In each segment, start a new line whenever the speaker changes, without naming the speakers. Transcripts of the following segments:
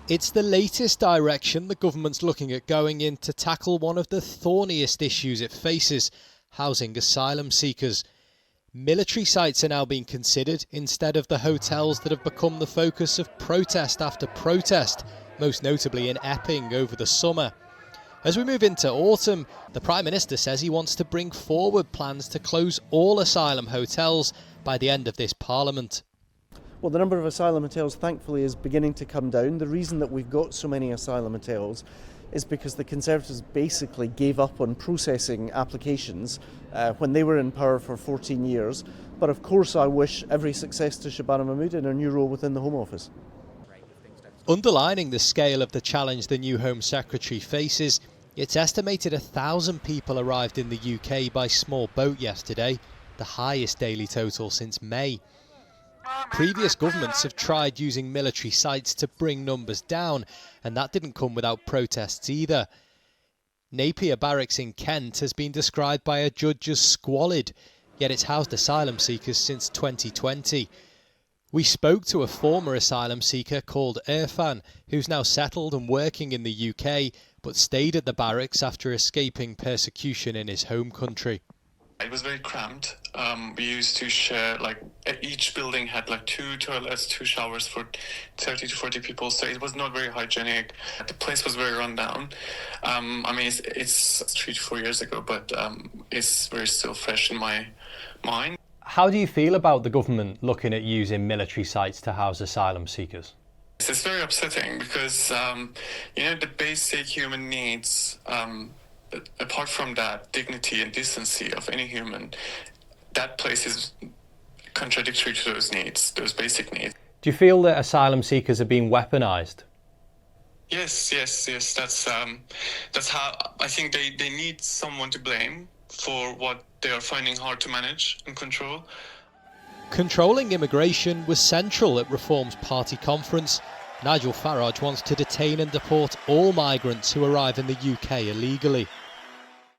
It's the latest direction the government's looking at going in to tackle one of the thorniest issues it faces, housing asylum seekers. Military sites are now being considered instead of the hotels that have become the focus of protest after protest, most notably in Epping over the summer. As we move into autumn, the Prime Minister says he wants to bring forward plans to close all asylum hotels by the end of this Parliament.
Well, the number of asylum hotels, thankfully, is beginning to come down. The reason that we've got so many asylum hotels is because the Conservatives basically gave up on processing applications when they were in power for 14 years. But of course, I wish every success to Shabana Mahmood in her new role within the Home Office.
Underlining the scale of the challenge the new Home Secretary faces, it's estimated 1,000 people arrived in the UK by small boat yesterday, the highest daily total since May. Previous governments have tried using military sites to bring numbers down, and that didn't come without protests either. Napier Barracks in Kent has been described by a judge as squalid, yet it's housed asylum seekers since 2020. We spoke to a former asylum seeker called Irfan, who's now settled and working in the UK, but stayed at the barracks after escaping persecution in his home country.
It was very cramped. We used to share, each building had 2 toilets, 2 showers for 30 to 40 people, so it was not very hygienic. The place was very run down. It's 3 to 4 years ago, but it's very still fresh in my mind.
How do you feel about the government looking at using military sites to house asylum seekers?
It's very upsetting because, the basic human needs, apart from that, dignity and decency of any human, that place is contradictory to those needs, those basic needs.
Do you feel that asylum seekers are being weaponised?
Yes. That's how I think they need someone to blame for what they are finding hard to manage and control.
Controlling immigration was central at Reform's party conference. Nigel Farage wants to detain and deport all migrants who arrive in the UK illegally.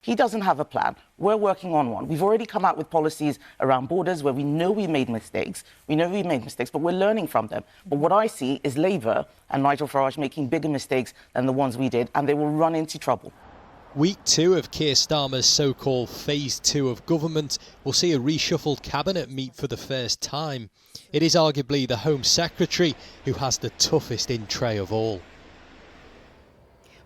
He doesn't have a plan. We're working on one. We've already come out with policies around borders where we know we made mistakes. But we're learning from them. But what I see is Labour and Nigel Farage making bigger mistakes than the ones we did, and they will run into trouble.
Week 2 of Keir Starmer's so-called Phase 2 of government will see a reshuffled cabinet meet for the first time. It is arguably the Home Secretary who has the toughest in tray of all.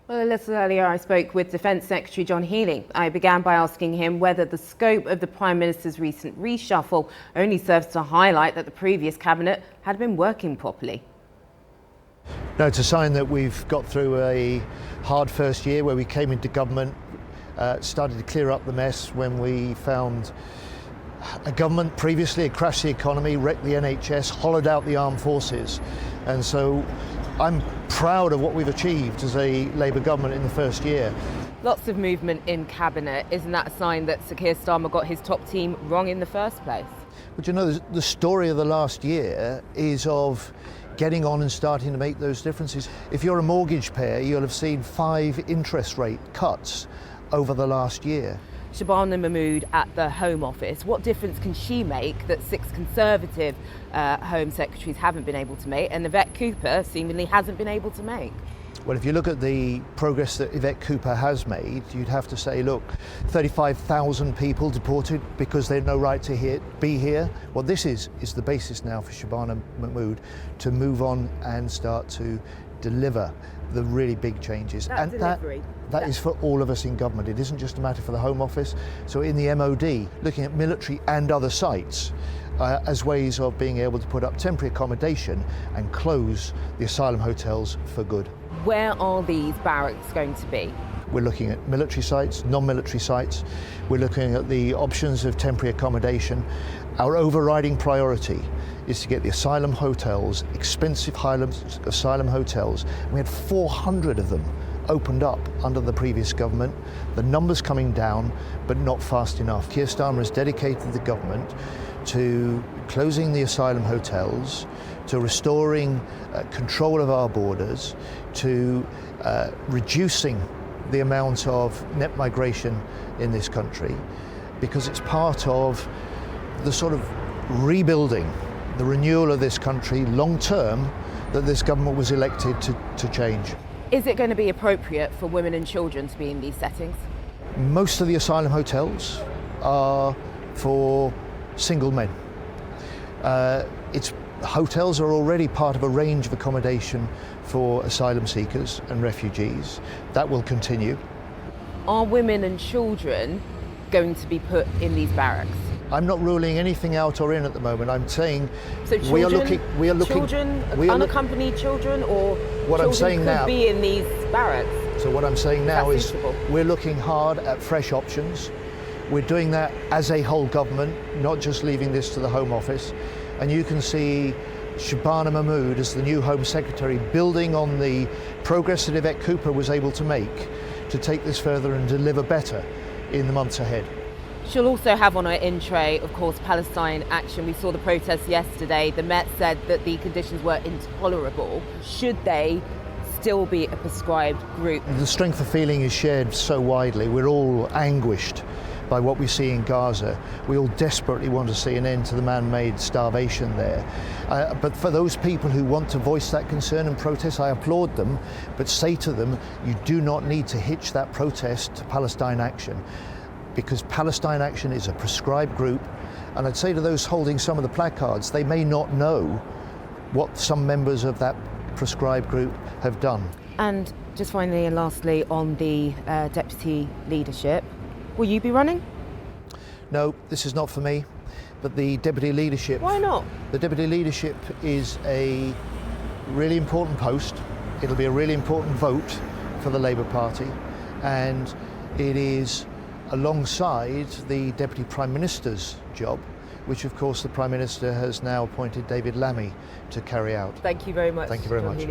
Well, a little earlier I spoke with Defence Secretary John Healey. I began by asking him whether the scope of the Prime Minister's recent reshuffle only serves to highlight that the previous cabinet had been working properly.
No, it's a sign that we've got through a hard first year where we came into government, started to clear up the mess when we found a government previously had crashed the economy, wrecked the NHS, hollowed out the armed forces. And so I'm proud of what we've achieved as a Labour government in the first year.
Lots of movement in cabinet. Isn't that a sign that Sir Keir Starmer got his top team wrong in the first place?
But the story of the last year is of getting on and starting to make those differences. If you're a mortgage payer, you'll have seen 5 interest rate cuts over the last year.
Shabana Mahmood at the Home Office. What difference can she make that 6 Conservative Home Secretaries haven't been able to make, and Yvette Cooper seemingly hasn't been able to make?
Well, if you look at the progress that Yvette Cooper has made, you'd have to say, look, 35,000 people deported because they have no right to be here. Well, this is the basis now for Shabana Mahmood to move on and start to deliver the really big changes. That is for all of us in government. It isn't just a matter for the Home Office. So in the MOD, looking at military and other sites as ways of being able to put up temporary accommodation and close the asylum hotels for good.
Where are these barracks going to be?
We're looking at military sites, non-military sites. We're looking at the options of temporary accommodation. Our overriding priority is to get the asylum hotels, expensive asylum hotels. We had 400 of them opened up under the previous government. The numbers coming down, but not fast enough. Keir Starmer has dedicated the government to closing the asylum hotels, to restoring control of our borders, to reducing the amount of net migration in this country, because it's part of the sort of rebuilding, the renewal of this country long term that this government was elected to change.
Is it going to be appropriate for women and children to be in these settings?
Most of the asylum hotels are for single men. Hotels are already part of a range of accommodation for asylum seekers and refugees. That will continue.
Are women and children going to be put in these barracks?
I'm not ruling anything out or in at the moment. I'm saying
So children, unaccompanied children, or
what I'm saying
could
now,
be in these barracks.
So what I'm saying now is
suitable?
we're looking hard at fresh options. We're doing that as a whole government, not just leaving this to the Home Office. And you can see Shabana Mahmood as the new Home Secretary building on the progress that Yvette Cooper was able to make to take this further and deliver better in the months ahead.
She'll also have on her in tray, of course, Palestine Action. We saw the protests yesterday. The Met said that the conditions were intolerable. Should they still be a prescribed group?
The strength of feeling is shared so widely. We're all anguished by what we see in Gaza. We all desperately want to see an end to the man-made starvation there. But for those people who want to voice that concern and protest, I applaud them, but say to them, you do not need to hitch that protest to Palestine Action, because Palestine Action is a prescribed group. And I'd say to those holding some of the placards, they may not know what some members of that prescribed group have done.
And just finally and lastly, on the deputy leadership, will you be running?
No, this is not for me, but the deputy leadership...
Why not?
The deputy leadership is a really important post. It'll be a really important vote for the Labour Party, and it is alongside the Deputy Prime Minister's job, which of course the Prime Minister has now appointed David Lammy to carry out.
Thank you very much.
Thank you very much.